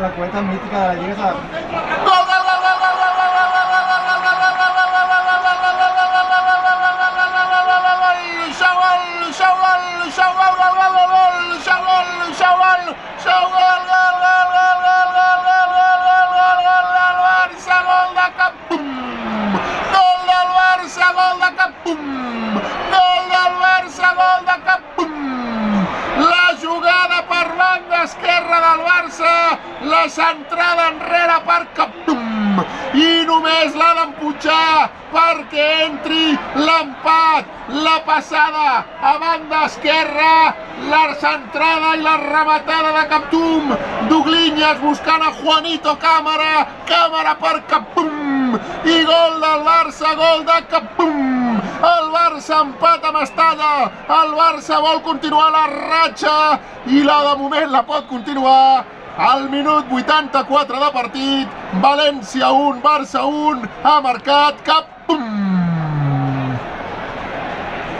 La cueta mítica de la Lliga. Gol, gol, gol, gol, gol, gol, gol, gol, gol, gol, gol, gol, gol, gol, gol, gol, esquerra del Barça, la centrada enrere per Captum i només l'ha d'empujar perquè entri l'empat, la passada a banda esquerra, la centrada i la rematada de Captum, Dugliñas buscant a Juanito Cámara, Cámara per Captum i gol del Barça, gol de Captum. El Barça empata a Mestalla, el Barça vol continuar la ratxa i de moment la pot continuar al minut 84 de partit. València 1, Barça 1, ha marcat Captum.